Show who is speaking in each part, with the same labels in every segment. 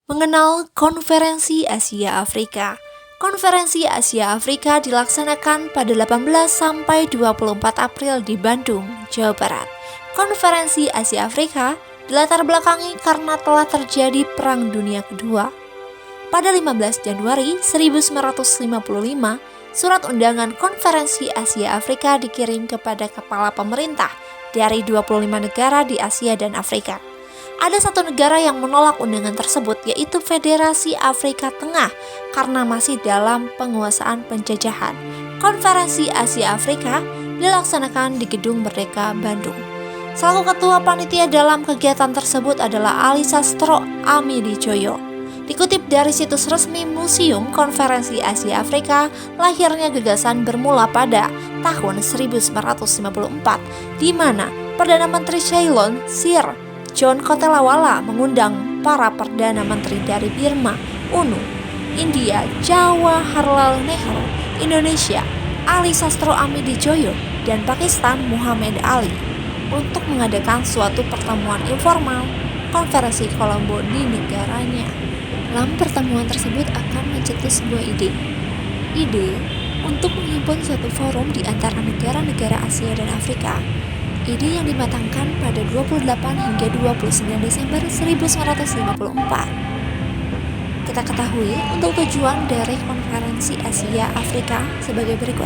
Speaker 1: Mengenal Konferensi Asia Afrika. Konferensi Asia Afrika dilaksanakan pada 18 sampai 24 April di Bandung, Jawa Barat. Konferensi Asia Afrika dilatar belakangi karena telah terjadi Perang Dunia Kedua. Pada 15 Januari 1955, surat undangan Konferensi Asia Afrika dikirim kepada kepala pemerintah dari 25 negara di Asia dan Afrika. Ada satu negara yang menolak undangan tersebut, yaitu Federasi Afrika Tengah, karena masih dalam penguasaan penjajahan. Konferensi Asia Afrika dilaksanakan di Gedung Merdeka, Bandung. Selaku ketua panitia dalam kegiatan tersebut adalah Ali Sastro Amidjojo. Dikutip dari situs resmi Museum Konferensi Asia Afrika, lahirnya gagasan bermula pada tahun 1954, di mana Perdana Menteri Ceylon, Sir John Kotelawala mengundang para Perdana Menteri dari Burma, UNU, India, Jawaharlal Nehru, Indonesia, Ali Sastro Amidjojo, dan Pakistan Muhammad Ali untuk mengadakan suatu pertemuan informal Konferensi Kolombo di negaranya. Dalam pertemuan tersebut akan mencetus sebuah ide untuk menghimpun suatu forum di antara negara-negara Asia dan Afrika. Ide yang dimatangkan pada 28 hingga 29 Desember 1954. Kita ketahui untuk tujuan dari Konferensi Asia Afrika sebagai berikut.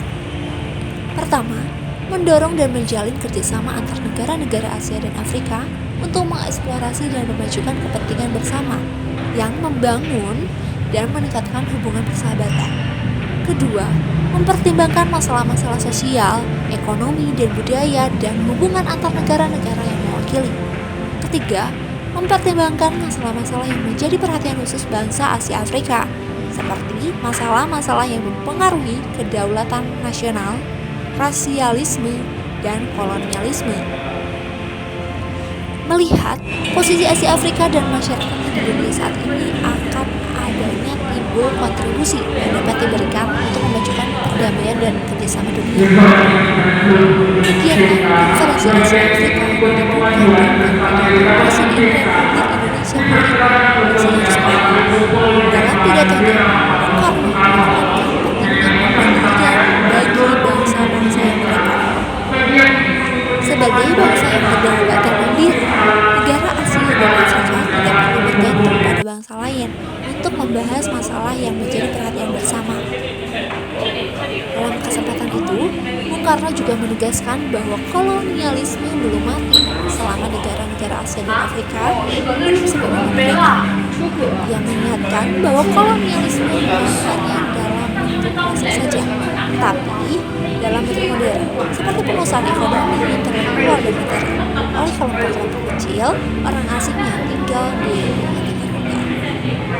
Speaker 1: Pertama, mendorong dan menjalin kerjasama antar negara-negara Asia dan Afrika untuk mengeksplorasi dan memajukan kepentingan bersama yang membangun dan meningkatkan hubungan persahabatan. Kedua, mempertimbangkan masalah-masalah sosial, ekonomi, dan budaya dan hubungan antar negara-negara yang mewakili. Ketiga, mempertimbangkan masalah-masalah yang menjadi perhatian khusus bangsa Asia Afrika, seperti masalah-masalah yang mempengaruhi kedaulatan nasional, rasialisme, dan kolonialisme. Melihat posisi Asia Afrika dan masyarakatnya di dunia saat ini, akan adanya timbul kontribusi yang dapat diberikan untuk memajukan perdamaian dan kerjasama dunia. Kegiatan Konferensi Asia Afrika dibuka dengan Presiden Republik Indonesia dalam pidatonya, Bung Karno menekankan pentingnya pembangunan bagi bangsa-bangsa yang merdeka. Sebagai bangsa yang berdaulat dan mandiri, negara Asia dan Afrika tidak perlu bergantung pada bangsa lain untuk membahas masalah yang menjadi perhatian bersama. Dalam kesempatan itu, Bung Karno juga menegaskan bahwa kolonialisme belum mati selama negara-negara Asia dan Afrika belum sepenuhnya merdeka. Yang mengingatkan bahwa kolonialisme bukan hanya dalam bentuk klasik saja, tapi dalam bentuk modern, seperti penguasaan ekonomi yang terlalu dari negara oleh kelompok-kelompok kecil orang asing yang tinggal di negara.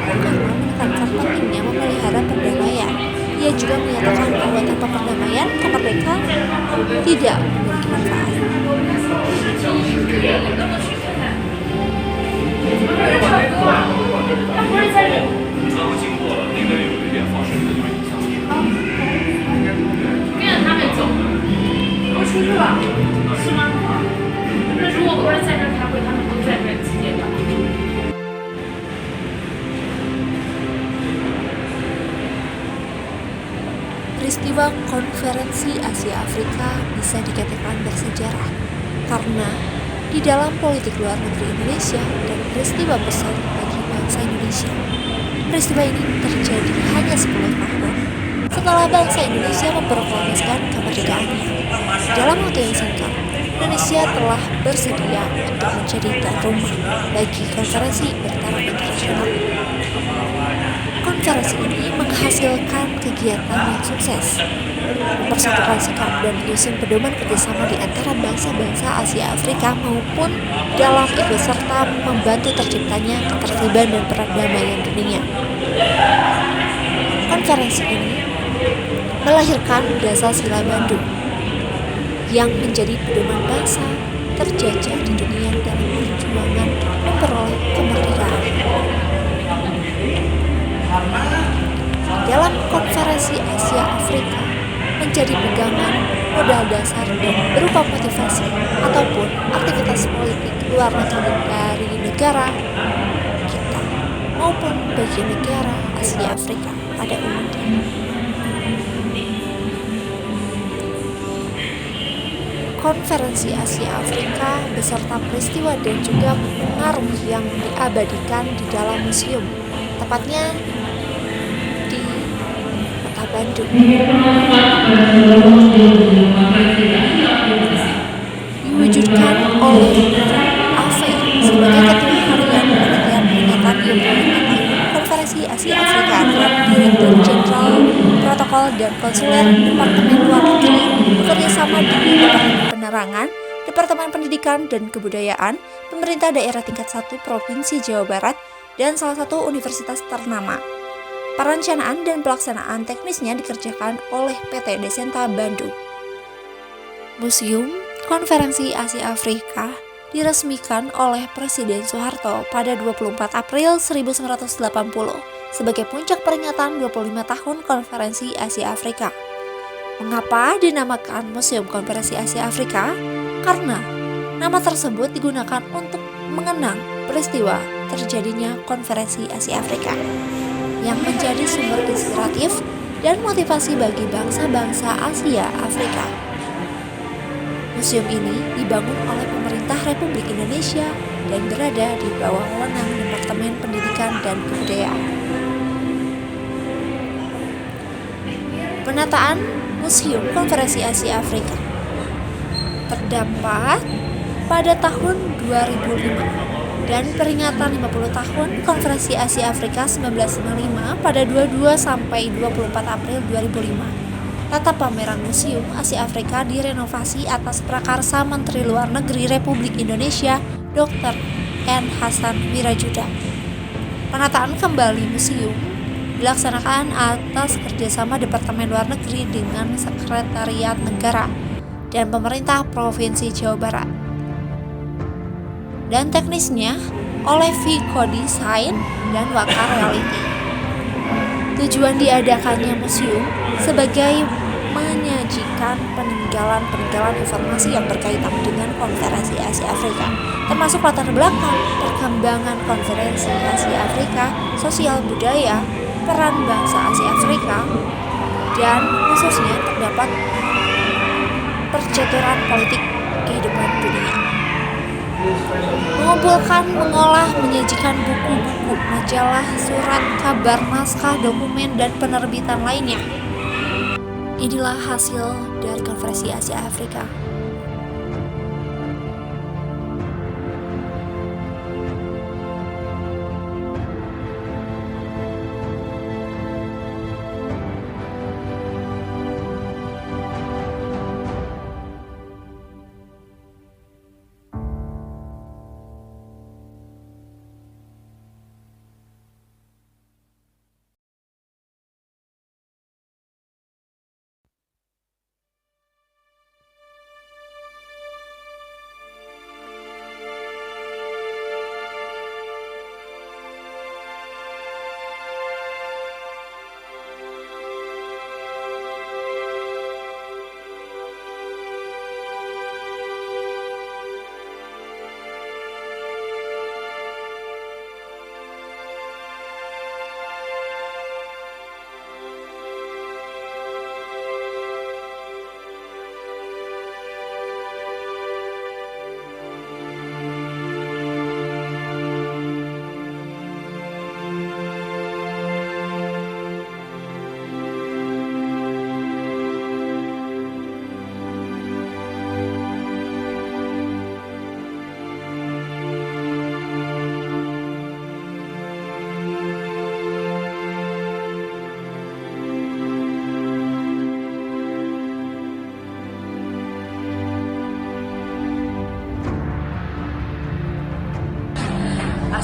Speaker 1: Karena menekankan pentingnya memelihara perdamaian. Ia juga menyatakan bahwa tanpa perdamaian, kemerdekaan tidak memiliki manfaat. Peristiwa Konferensi Asia Afrika bisa dikatakan bersejarah karena di dalam politik luar negeri Indonesia dan peristiwa besar bagi bangsa Indonesia. Peristiwa ini terjadi hanya 10 tahun setelah bangsa Indonesia memproklamasikan kemerdekaannya. Dalam waktu yang singkat, Indonesia telah bersedia untuk menjadi tuan rumah bagi konferensi bertaraf internasional. Konferensi ini menghasilkan kegiatan yang sukses, mempersatukan sikap dan menyusun pedoman kerjasama di antara bangsa-bangsa Asia Afrika maupun dalam ikut serta membantu terciptanya ketertiban dan perdamaian dunia. Konferensi ini melahirkan Dasar Sila Bandung yang menjadi pedoman bangsa terjajah di dunia dalam perjuangan memperoleh kemerdekaan. Dalam Konferensi Asia Afrika menjadi pegangan modal dasar dan berupa motivasi ataupun aktivitas politik luar negeri dari negara kita. maupun bagi negara Asia Afrika pada umumnya. Konferensi Asia Afrika beserta peristiwa dan juga pengaruh yang diabadikan di dalam museum, tepatnya di Kota Bandung. Diwujudkan oleh AFE sebagai Ketua Harian Penelitian Peringatan 25 tahun Konferensi Asia Afrika dan Direktur Jenderal Protokol dan Konsuler Departemen Luar Negeri bekerja sama dengan Departemen Penerangan, Departemen Pendidikan dan Kebudayaan, Pemerintah Daerah Tingkat 1 Provinsi Jawa Barat, dan salah satu universitas ternama. Perencanaan dan pelaksanaan teknisnya dikerjakan oleh PT Desenta Bandung. Museum Konferensi Asia Afrika diresmikan oleh Presiden Soeharto pada 24 April 1980 sebagai puncak peringatan 25 tahun Konferensi Asia Afrika. Mengapa dinamakan Museum Konferensi Asia Afrika? Karena nama tersebut digunakan untuk mengenang peristiwa terjadinya Konferensi Asia Afrika yang menjadi sumber inspiratif dan motivasi bagi bangsa-bangsa Asia Afrika. Museum ini dibangun oleh pemerintah Republik Indonesia dan berada di bawah wewenang Departemen Pendidikan dan Kebudayaan. Penataan Museum Konferensi Asia Afrika terdapat pada tahun 2005 dan peringatan 50 tahun Konferensi Asia Afrika 1995 pada 22 sampai 24 April 2005. Tata pameran Museum Asia Afrika direnovasi atas prakarsa Menteri Luar Negeri Republik Indonesia Dr. N. Hasan Wirajuda. Penataan kembali museum dilaksanakan atas kerjasama Departemen Luar Negeri dengan Sekretariat Negara dan Pemerintah Provinsi Jawa Barat. Dan teknisnya oleh Vico Design dan Waka Reality. Tujuan diadakannya museum sebagai menyajikan peninggalan informasi yang berkaitan dengan Konferensi Asia Afrika, termasuk latar belakang perkembangan Konferensi Asia Afrika, sosial budaya, peran bangsa Asia Afrika, dan khususnya terdapat percaturan politik kehidupan dunia. Mengumpulkan, mengolah, menyajikan buku-buku, majalah, surat, kabar, naskah, dokumen, dan penerbitan lainnya. Inilah hasil dari Konferensi Asia Afrika.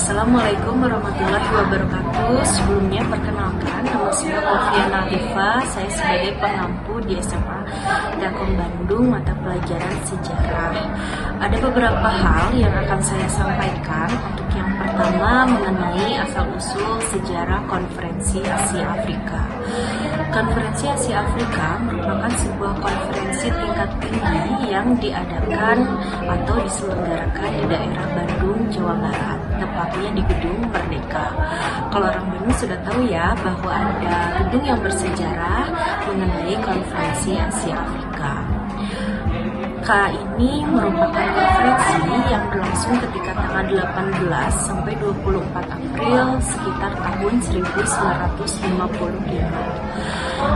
Speaker 2: Assalamualaikum warahmatullahi wabarakatuh. Sebelumnya perkenalkan, nama saya Alfiana Tifa. Saya sebagai pengampu di SMA Dakom Bandung mata pelajaran sejarah. Ada beberapa hal yang akan saya sampaikan. Untuk yang pertama mengenai asal-usul sejarah Konferensi Asia Afrika. Konferensi Asia Afrika merupakan sebuah konferensi tingkat tinggi yang diadakan atau diselenggarakan di daerah Bandung, Jawa Jawa Barat, tepatnya di Gedung Merdeka. Kalau orang Bandung sudah tahu ya bahwa ada gedung yang bersejarah mengenai Konferensi Asia Afrika. ini merupakan konferensi yang berlangsung ketika tanggal 18 sampai 24 April sekitar tahun 1955.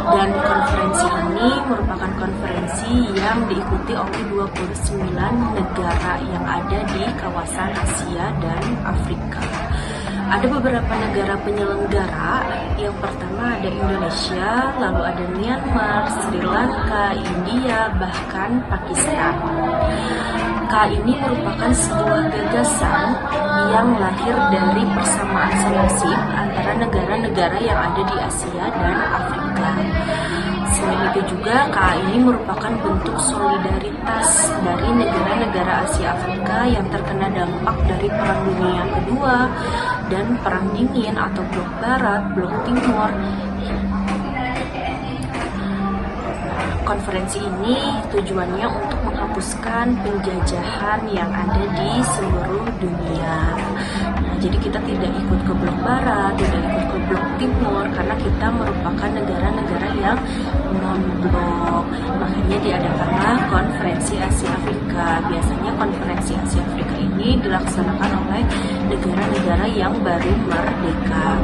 Speaker 2: Dan konferensi ini merupakan konferensi yang diikuti oleh 29 negara yang ada di kawasan Asia dan Afrika. Ada beberapa negara penyelenggara, yang pertama ada Indonesia, lalu ada Myanmar, Sri Lanka, India, bahkan Pakistan. Ini merupakan sebuah gagasan yang lahir dari persamaan nasib antara negara-negara yang ada di Asia dan Afrika. Selain itu juga ini merupakan bentuk solidaritas dari negara-negara Asia Afrika yang terkena dampak dari Perang Dunia Kedua dan Perang Dingin atau Blok Barat, Blok Timur. Konferensi ini tujuannya untuk menghapuskan penjajahan yang ada di seluruh dunia. Nah, jadi kita tidak ikut ke Blok Barat, tidak ikut ke Blok Timur, karena kita merupakan negara-negara yang non-blok. Makanya diadakanlah Konferensi Asia Afrika. Biasanya Konferensi Asia Afrika ini dilaksanakan oleh negara-negara yang baru merdeka.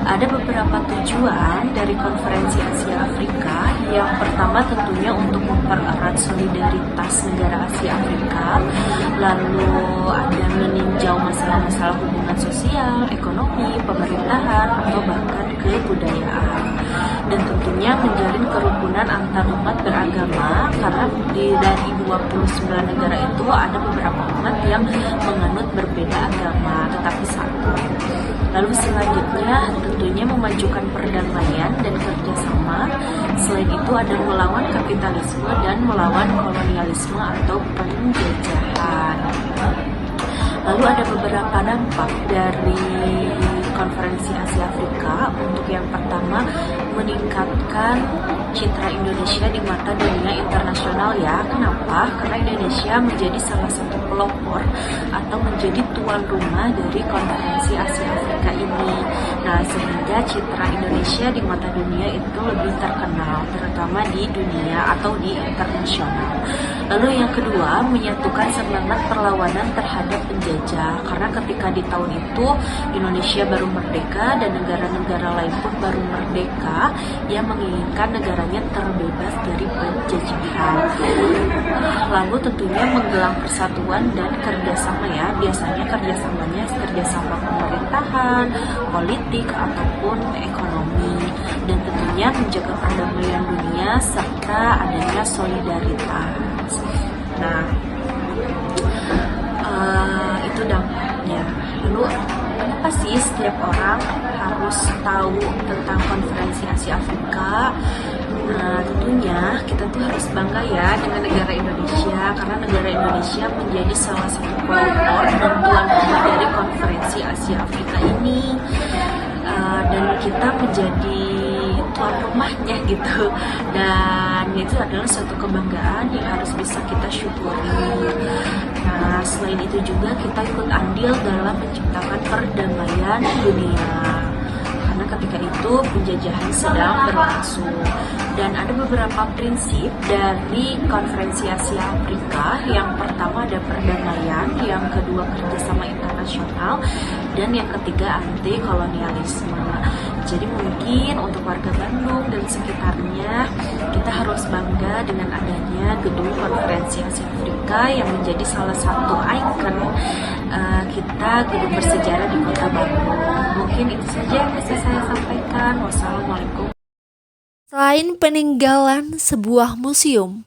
Speaker 2: Ada beberapa tujuan dari Konferensi Asia Afrika. Yang pertama tentunya untuk mempererat solidaritas negara Asia Afrika, lalu ada meninjau masalah-masalah hubungan sosial, ekonomi, pemerintahan, atau bahkan kebudayaan. Dan tentunya menjalin kerukunan antar umat beragama, karena dari 29 negara itu ada beberapa umat yang menganut berbeda agama, tetapi satu. Lalu selanjutnya tentunya memajukan perdamaian dan kerjasama. Selain itu ada melawan kapitalisme dan melawan kolonialisme atau penjajahan. Lalu ada beberapa dampak dari Konferensi Asia Afrika. Untuk yang pertama, meningkatkan citra Indonesia di mata dunia internasional ya. Kenapa? Karena Indonesia menjadi salah satu pelopor atau menjadi tuan rumah dari Konferensi Asia Afrika ini. Nah, sehingga citra Indonesia di mata dunia itu lebih terkenal, terutama di dunia atau di internasional. Lalu yang kedua, menyatukan semangat perlawanan terhadap penjajah. Karena ketika di tahun itu Indonesia baru merdeka dan negara-negara lain pun baru merdeka yang menginginkan negaranya terbebas dari penjajahan. Lalu tentunya menggelar persatuan dan kerjasama ya. Biasanya kerjasamanya kerjasama pemerintahan, politik, ataupun ekonomi. Dan tentunya menjaga perdamaian dunia serta adanya solidaritas. Nah, itu dampaknya. Lalu kenapa sih setiap orang harus tahu tentang Konferensi Asia Afrika? Nah, tentunya kita tuh harus bangga ya dengan negara Indonesia, karena negara Indonesia menjadi salah satu pelopor dan tuan rumah dari Konferensi Asia Afrika ini. Dan kita menjadi tuan rumahnya gitu, dan itu adalah suatu kebanggaan yang harus bisa kita syukuri. Nah, selain itu juga kita ikut andil dalam menciptakan perdamaian dunia, karena ketika itu penjajahan sedang berlangsung. Dan ada beberapa prinsip dari Konferensi Asia Afrika. Yang pertama ada perdamaian, yang kedua kerjasama internasional, dan yang ketiga anti kolonialisme. Jadi mungkin untuk warga Bandung dan sekitarnya, kita harus bangga dengan adanya gedung Konferensi Asia Afrika yang menjadi salah satu ikon kita, gedung bersejarah di Kota Bandung. Mungkin itu saja yang bisa saya sampaikan. Wassalamualaikum.
Speaker 1: Selain peninggalan sebuah museum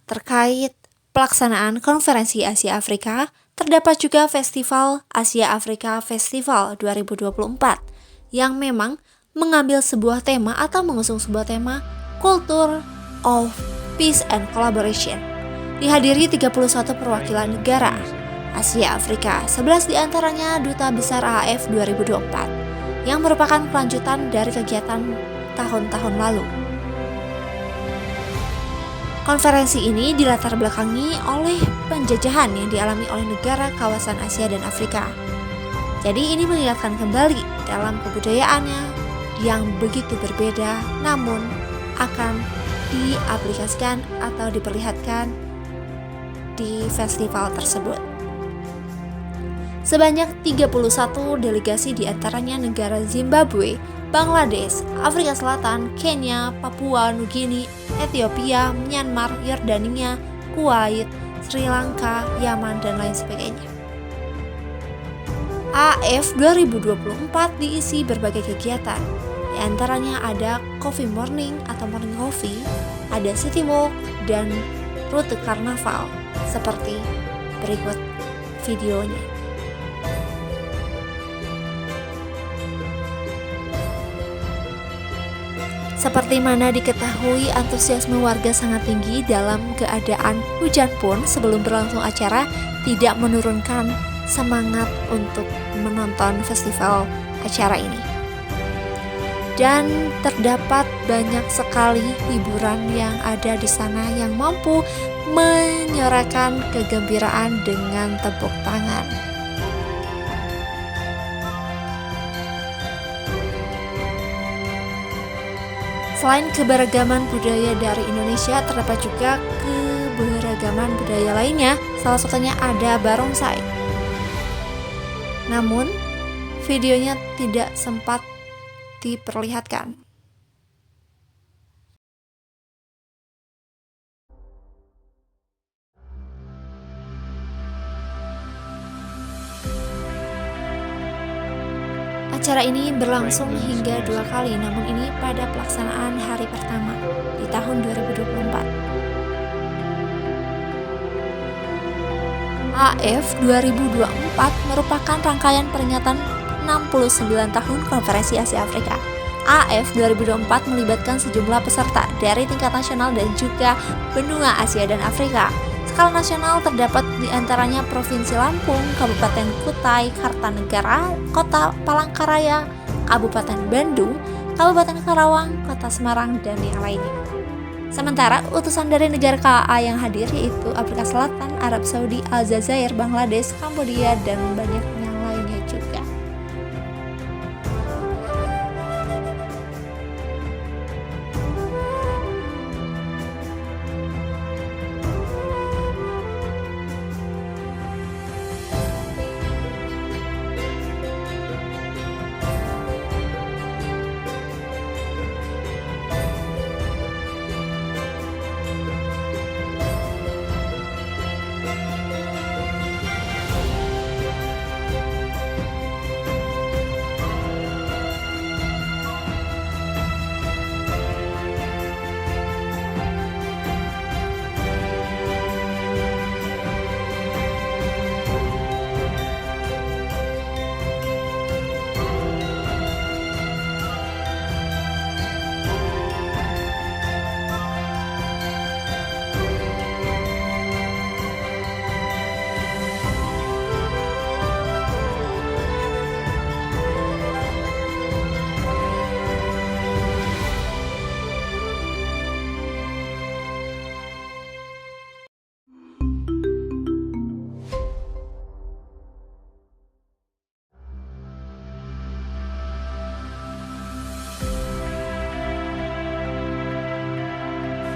Speaker 1: terkait pelaksanaan Konferensi Asia Afrika, terdapat juga Festival Asia Afrika Festival 2024 yang memang mengambil sebuah tema atau mengusung sebuah tema Culture of Peace and Collaboration. Dihadiri 31 perwakilan negara Asia Afrika, 11 diantaranya Duta Besar AAF 2024 yang merupakan kelanjutan dari kegiatan tahun-tahun lalu. Konferensi ini dilatar belakangi oleh penjajahan yang dialami oleh negara kawasan Asia dan Afrika. Jadi ini mengingatkan kembali dalam kebudayaannya yang begitu berbeda, namun akan diaplikasikan atau diperlihatkan di festival tersebut. Sebanyak 31 delegasi diantaranya negara Zimbabwe, Bangladesh, Afrika Selatan, Kenya, Papua Nugini, Ethiopia, Myanmar, Yordania, Kuwait, Sri Lanka, Yaman, dan lain sebagainya. AF 2024 diisi berbagai kegiatan. Di antaranya ada Coffee Morning atau Morning Coffee, ada City Walk, dan rute karnaval seperti berikut videonya. Seperti mana diketahui, antusiasme warga sangat tinggi dalam keadaan hujan pun sebelum berlangsung acara tidak menurunkan semangat untuk menonton festival acara ini. Dan terdapat banyak sekali hiburan yang ada di sana yang mampu menyorakan kegembiraan dengan tepuk tangan. Selain keberagaman budaya dari Indonesia, terdapat juga keberagaman budaya lainnya. Salah satunya ada barongsai. Namun, videonya tidak sempat diperlihatkan. Acara ini berlangsung hingga 2 kali, namun ini pada pelaksanaan hari pertama di tahun 2024. AF 2024 merupakan rangkaian peringatan 69 tahun Konferensi Asia Afrika. AF 2024 melibatkan sejumlah peserta dari tingkat nasional dan juga benua Asia dan Afrika. Skala nasional terdapat di antaranya Provinsi Lampung, Kabupaten Kutai Kartanegara, Kota Palangkaraya, Kabupaten Bandung, Kabupaten Karawang, Kota Semarang, dan yang lainnya. Sementara utusan dari negara KA yang hadir yaitu Afrika Selatan, Arab Saudi, Aljazair, Bangladesh, Kambodia, dan banyak yang lainnya juga.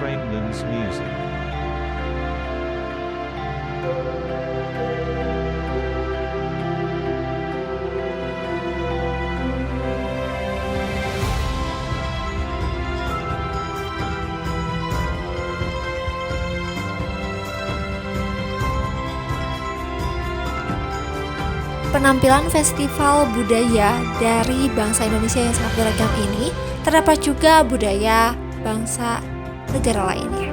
Speaker 3: Franklin's music.
Speaker 1: Penampilan festival budaya dari bangsa Indonesia yang sangat beragam ini terdapat juga budaya bangsa negara lainnya.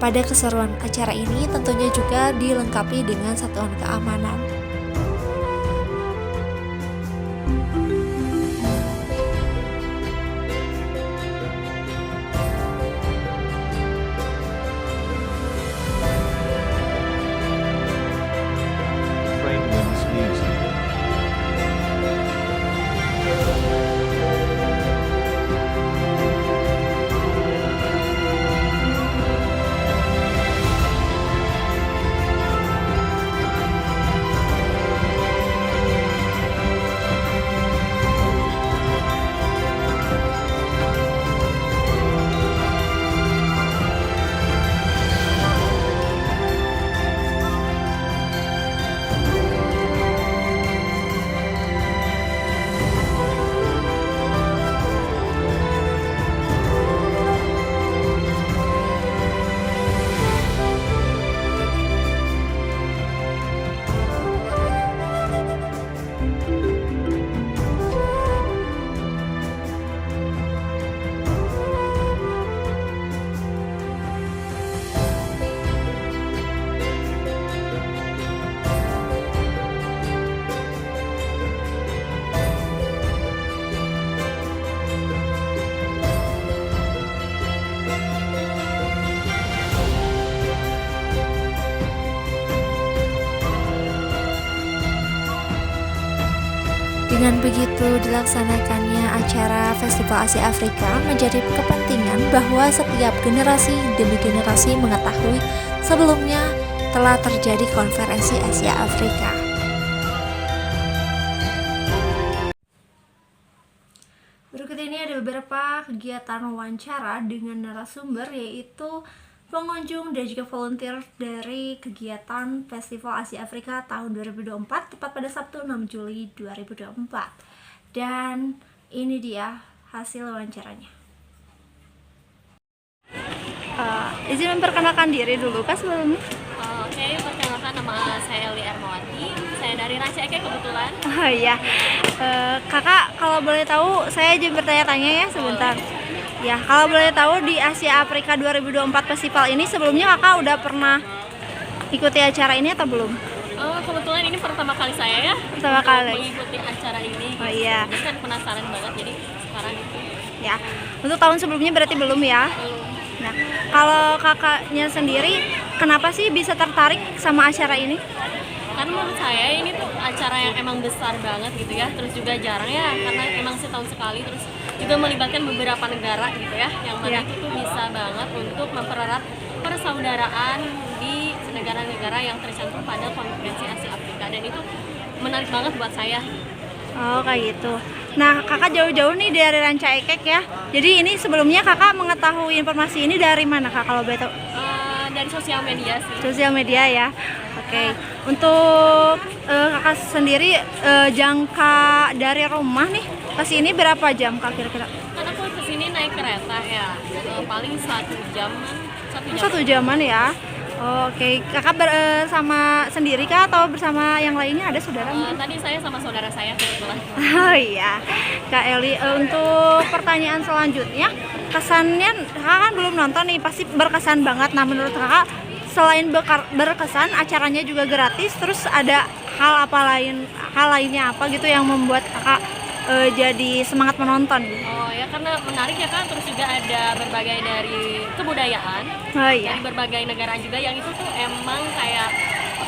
Speaker 1: Pada keseruan acara ini tentunya juga dilengkapi dengan satuan keamanan. Dengan begitu, dilaksanakannya acara Festival Asia Afrika menjadi kepentingan bahwa setiap generasi demi generasi mengetahui sebelumnya telah terjadi konferensi Asia Afrika. Berikut ini ada beberapa kegiatan wawancara dengan narasumber, yaitu pengunjung dan juga volunteer dari kegiatan Festival Asia Afrika tahun 2024 tepat pada Sabtu 6 Juli 2024. Dan ini dia hasil wawancaranya. Izin memperkenalkan diri dulu Kak sebelumnya.
Speaker 3: Oke, perkenalkan, nama saya Eli Ermawati. Saya dari Ranca Ekek kebetulan.
Speaker 1: Oh iya, Kakak kalau boleh tahu, saya izin bertanya-tanya ya sebentar. Ya, kalau boleh tahu di Asia Afrika 2024 Festival ini sebelumnya Kakak udah pernah ikuti acara ini atau belum?
Speaker 3: Kebetulan ini pertama kali saya ya
Speaker 1: Pertama kali
Speaker 3: mengikuti acara ini.
Speaker 1: Oh iya.
Speaker 3: Jadi kan penasaran banget, jadi sekarang itu.
Speaker 1: Ya, untuk tahun sebelumnya berarti belum ya?
Speaker 3: Belum.
Speaker 1: Nah, kalau kakaknya sendiri, kenapa sih bisa tertarik sama acara ini?
Speaker 3: Karena menurut saya ini tuh acara yang emang besar banget gitu ya, terus juga jarang ya, karena emang setahun sekali, terus juga melibatkan beberapa negara gitu ya, yang mana itu tuh bisa banget untuk mempererat persaudaraan di negara-negara yang tercantum pada konferensi Asia Afrika, dan itu menarik banget buat saya.
Speaker 1: Oh, kayak gitu. Nah, kakak jauh-jauh nih dari Ranca Ekek ya. Jadi ini sebelumnya kakak mengetahui informasi ini dari mana kak kalau boleh tahu?
Speaker 3: Dari sosial media sih.
Speaker 1: Sosial media ya. Oke. Untuk kakak sendiri jangka dari rumah nih ke sini berapa jam kak kira-kira?
Speaker 3: Karena aku kesini naik kereta ya, paling 1 jam.
Speaker 1: 1 jaman ya. Oke, kakak bersama sendiri kah atau bersama yang lainnya, ada saudara?
Speaker 3: Tadi saya sama saudara saya kebetulan.
Speaker 1: Oh iya, Kak Eli, untuk pertanyaan selanjutnya, kesannya kakak kan belum nonton nih, pasti berkesan banget. Nah, menurut kakak selain berkesan, acaranya juga gratis, terus ada hal lainnya apa gitu yang membuat kakak jadi semangat menonton?
Speaker 3: Oh ya, karena menarik ya kan, terus juga ada berbagai dari kebudayaan,
Speaker 1: Oh iya.
Speaker 3: dari berbagai negara juga, yang itu tuh emang kayak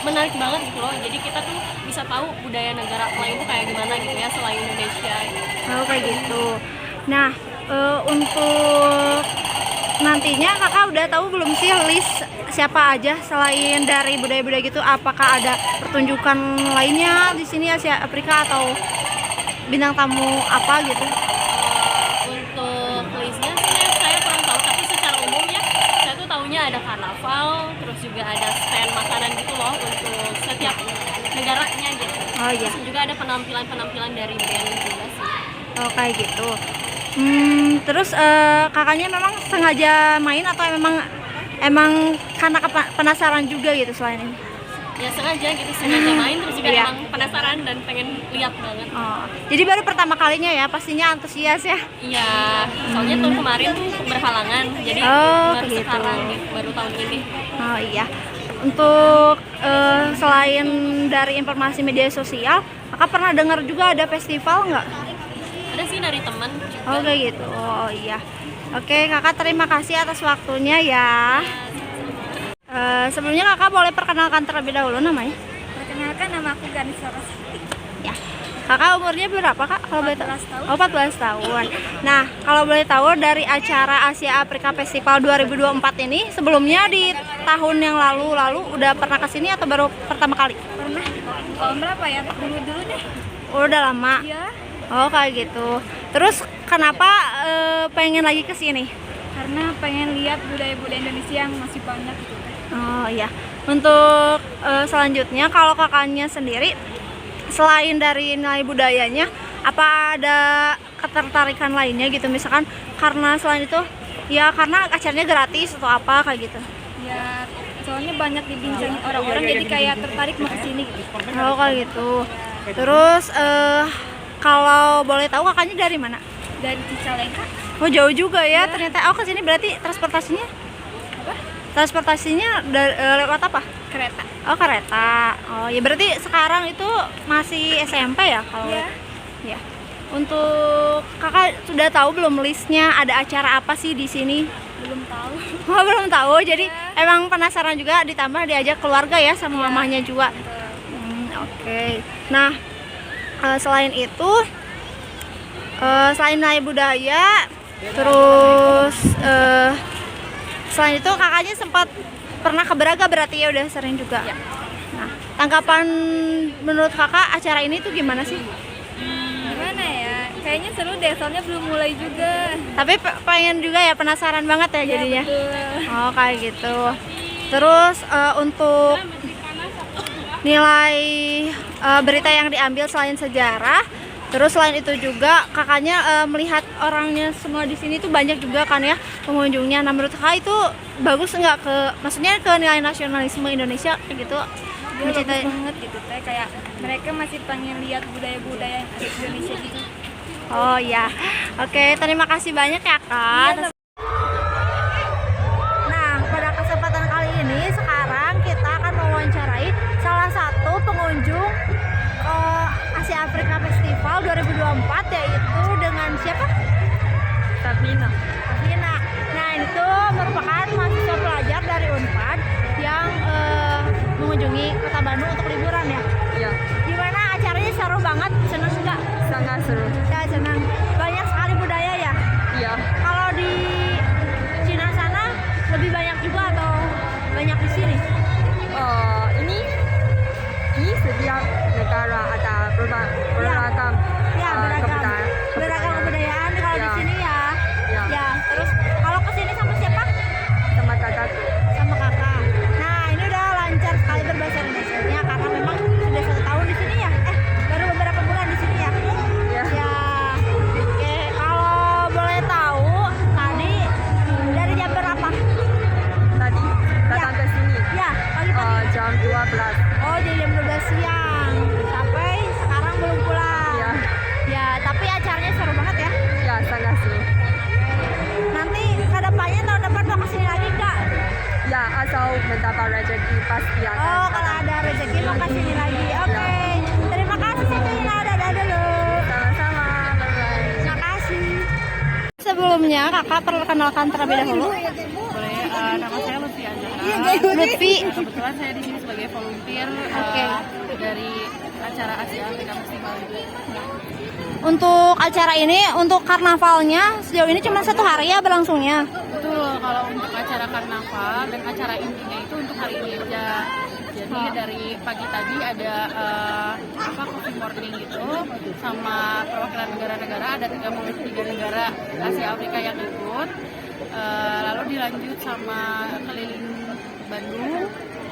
Speaker 3: menarik banget gitu loh. Jadi kita tuh bisa tahu budaya negara lain tuh kayak gimana gitu ya selain Indonesia gitu.
Speaker 1: Oh kayak gitu. Nah, untuk nantinya kakak udah tahu belum sih list siapa aja selain dari budaya-budaya gitu? Apakah ada pertunjukan lainnya di sini Asia Afrika atau bintang tamu apa gitu?
Speaker 3: Untuk listnya sih saya kurang tahu, tapi secara umum ya saya tuh tahunya ada karnaval, terus juga ada stand makanan gitu loh untuk setiap negaranya gitu.
Speaker 1: Oh iya.
Speaker 3: Terus juga ada penampilan dari band juga sih.
Speaker 1: Oh kayak gitu. Terus kakaknya memang sengaja main atau emang karena penasaran juga gitu selain ini?
Speaker 3: Ya sengaja main, terus juga
Speaker 1: Iya.
Speaker 3: emang penasaran dan pengen lihat banget.
Speaker 1: Oh, jadi baru pertama kalinya ya, pastinya antusias ya?
Speaker 3: Iya, soalnya tahun kemarin tuh berhalangan, jadi
Speaker 1: Oh,
Speaker 3: baru
Speaker 1: gitu.
Speaker 3: sekarang gitu, baru tahun ini.
Speaker 1: Oh iya. Untuk selain dari informasi media sosial, kakak pernah dengar juga ada festival nggak?
Speaker 3: Ada sih dari teman juga.
Speaker 1: Oh kayak gitu. Oh iya. Oke kakak, terima kasih atas waktunya ya. Sebelumnya kakak boleh perkenalkan terlebih dahulu namanya?
Speaker 4: Perkenalkan, nama aku Ganesha Rosati.
Speaker 1: Ya. Kakak umurnya berapa kak? Kalau boleh tahu?
Speaker 4: 14 tahun.
Speaker 1: Oh 14 tahun. Nah kalau boleh tahu dari acara Asia Afrika Festival 2024 ini, sebelumnya di tahun yang lalu udah pernah kesini atau baru pertama kali?
Speaker 4: Pernah tahun berapa ya? Dulu deh.
Speaker 1: Oh, udah lama.
Speaker 4: Ya,
Speaker 1: Oh kayak gitu. Terus kenapa pengen lagi kesini?
Speaker 4: karena pengen lihat budaya-budaya Indonesia yang masih banyak gitu.
Speaker 1: Oh iya. Untuk selanjutnya, kalau kakaknya sendiri selain dari nilai budayanya, apa ada ketertarikan lainnya gitu, misalkan karena selain itu ya karena acaranya gratis atau apa kayak gitu?
Speaker 4: Ya, soalnya banyak dibincangi orang-orang, jadi kayak tertarik mau kesini gitu.
Speaker 1: Oh kayak gitu. Terus kalau boleh tahu kakaknya dari mana?
Speaker 4: Dari Cicalengka.
Speaker 1: Oh jauh juga ya ternyata. Oh kesini berarti transportasinya? Transportasinya lewat apa?
Speaker 4: Kereta.
Speaker 1: Oh kereta. Oh ya berarti sekarang itu masih SMP ya kalau?
Speaker 4: Iya.
Speaker 1: Ya. Untuk kakak sudah tahu belum listnya ada acara apa sih di sini?
Speaker 4: Belum tahu.
Speaker 1: Oh belum tahu. Jadi emang penasaran juga, ditambah diajak keluarga ya sama mamahnya juga. Oke. Nah
Speaker 4: Selain itu, selain nilai budaya, terus selain itu kakaknya sempat pernah ke Braga berarti ya, udah sering juga. Nah, tanggapan menurut kakak acara ini tuh gimana sih?
Speaker 5: Gimana ya? Kayaknya seru deh, soalnya belum mulai juga.
Speaker 4: Tapi pengen juga ya, penasaran banget ya jadinya.
Speaker 5: Betul.
Speaker 4: Oh kayak gitu. Terus untuk nilai berita yang diambil selain sejarah, terus selain itu juga kakaknya melihat orangnya semua di sini tuh banyak juga kan ya pengunjungnya. Nah menurut kakak itu bagus nggak maksudnya ke nilai nasionalisme Indonesia kayak gitu?
Speaker 5: Dia bagus banget gitu teh, kayak mereka masih pengen lihat budaya-budaya yang ada di Indonesia gitu.
Speaker 4: Oh ya, oke, terima kasih banyak ya Kak. Nah, pada kesempatan kali ini sekarang kita akan mewawancarai salah satu pengunjung Asia Afrika Festival 2024, yaitu dengan siapa?
Speaker 5: Sabina.
Speaker 4: Sabina. Nah, itu merupakan mahasiswa pelajar dari Unpad yang mengunjungi Kota Bandung untuk liburan ya.
Speaker 5: Iya,
Speaker 4: Gimana acaranya, seru banget, seneng nggak?
Speaker 5: sangat seru.
Speaker 4: Ya, senang. Banyak sekali budaya ya.
Speaker 5: Iya.
Speaker 4: Kalau di Cina sana lebih banyak juga atau banyak di sini?
Speaker 5: Ini setiap negara ada beragam
Speaker 4: Ya, beragam kebudayaan kalau di
Speaker 5: Ya.
Speaker 4: sini ya.
Speaker 5: Ya.
Speaker 4: Ya, terus kalau ke sini sama siapa?
Speaker 5: sama kakak.
Speaker 4: Sama kakak. Nah, ini udah lancar sekali berbahasa Indonesianya karena memang sudah 1 tahun di sini ya. Baru beberapa bulan di sini ya.
Speaker 5: Ya.
Speaker 4: Ya. Oke, kalau boleh tahu tadi dari jam berapa?
Speaker 5: Tadi datang ke sini
Speaker 4: Ya, pagi-pagi.
Speaker 5: jam 12.
Speaker 4: Oh, jadi jam 12 siang sampai sekarang belum pulang.
Speaker 5: Ya.
Speaker 4: Ya, tapi acaranya seru banget ya.
Speaker 5: Ya, sangat seru.
Speaker 4: Nanti kedepannya tahun depan mau kesini lagi nggak?
Speaker 5: Ya, asal mendapat rezeki pasti akan
Speaker 4: Oh, kalau
Speaker 5: datang.
Speaker 4: ada rezeki mau kesini lagi. Oke. Terima kasih Sabina, dadah dulu.
Speaker 5: Sama-sama. Bye-bye.
Speaker 4: Terima kasih. Sebelumnya kakak perkenalkan terlebih dahulu.
Speaker 3: Boleh, nama saya Lutfi Anjana.
Speaker 4: Lutfi.
Speaker 3: Kebetulan saya di sini sebagai volunteer
Speaker 4: Oke.
Speaker 3: dari acara Asia Afrika Festival.
Speaker 4: Untuk acara ini, untuk karnavalnya sejauh ini cuma 1 hari ya berlangsungnya.
Speaker 3: Betul, kalau untuk acara karnaval dan acara intinya itu untuk hari ini aja. Jadi dari pagi tadi ada coffee morning gitu sama perwakilan negara-negara, ada 33 negara Asia Afrika yang ikut. Lalu dilanjut sama keliling Bandung,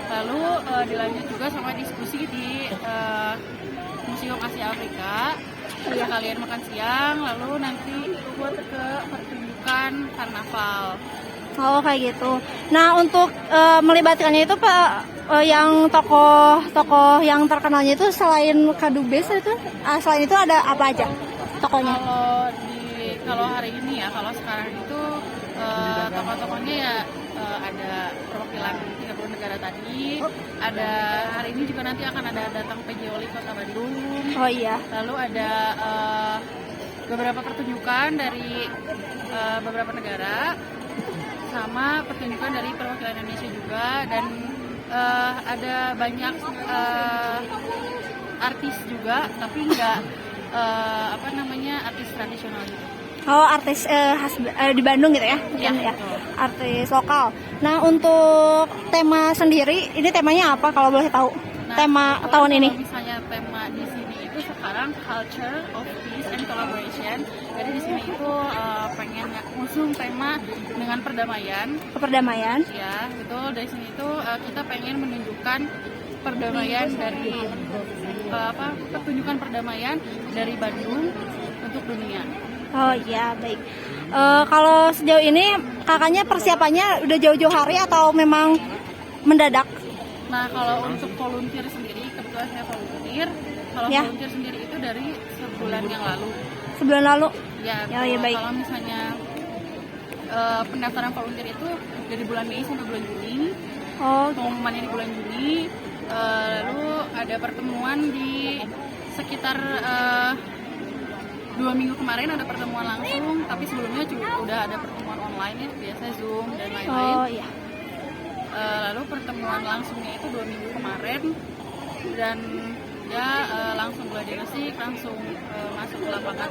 Speaker 3: lalu dilanjut juga sama diskusi di Museum Asia Afrika. Kalian makan siang, lalu nanti buat ke pertunjukan karnaval.
Speaker 4: Oh kayak gitu. Nah untuk melibatkannya itu Pak, yang tokoh yang terkenalnya itu selain Kadubes itu, selain itu ada apa aja tokohnya?
Speaker 3: Kalau hari ini ya, kalau sekarang itu tokoh-tokohnya ya ada perwakilan 30 negara tadi. Ada hari ini juga nanti akan ada datang PJ Wali Kota Bandung.
Speaker 4: Oh iya.
Speaker 3: Lalu ada beberapa pertunjukan dari beberapa negara, sama pertunjukan dari perwakilan Indonesia juga, dan ada banyak artis juga, tapi nggak artis tradisional gitu.
Speaker 4: Oh artis di Bandung gitu ya?
Speaker 3: Iya,
Speaker 4: Mungkin ya.
Speaker 3: betul.
Speaker 4: Artis lokal. Nah untuk tema sendiri, ini temanya apa kalau boleh tahu?
Speaker 3: Nah,
Speaker 4: Tema tahun ini?
Speaker 3: Kalau misalnya tema di sini itu sekarang Culture of Peace and Collaboration. Jadi di sini itu pengen ngusung tema dengan perdamaian.
Speaker 4: Perdamaian.
Speaker 3: Ya, betul. Dari sini itu kita pengen menunjukkan perdamaian dari pertunjukan perdamaian dari Bandung untuk dunia.
Speaker 4: Oh iya baik. Kalau sejauh ini kakaknya persiapannya udah jauh-jauh hari atau memang mendadak?
Speaker 3: Nah, kalau untuk volunteer sendiri, kebetulan saya volunteer. Kalau
Speaker 4: Ya.
Speaker 3: volunteer sendiri itu dari sebulan yang lalu.
Speaker 4: Sebulan lalu?
Speaker 3: Ya,
Speaker 4: Oh, iya, baik.
Speaker 3: kalau misalnya pendaftaran volunteer itu dari bulan Mei sampai bulan Juni.
Speaker 4: Oh,
Speaker 3: Pengumumannya di bulan Juni. Lalu ada pertemuan di sekitar 2 minggu kemarin ada pertemuan langsung, tapi sebelumnya juga udah ada pertemuan online ya, biasa Zoom dan lain-lain.
Speaker 4: oh iya.
Speaker 3: Lalu pertemuan langsungnya itu 2 minggu kemarin, dan ya langsung langsung gladi resik, langsung masuk ke lapangan.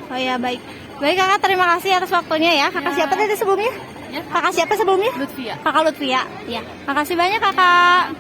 Speaker 4: Oh ya, baik. Baik kakak, terima kasih atas waktunya ya. Kakak siapa tadi sebelumnya?
Speaker 3: Ya.
Speaker 4: Kakak siapa sebelumnya?
Speaker 3: Lutfia.
Speaker 4: Kakak Lutfia. Ya. Makasih banyak kakak.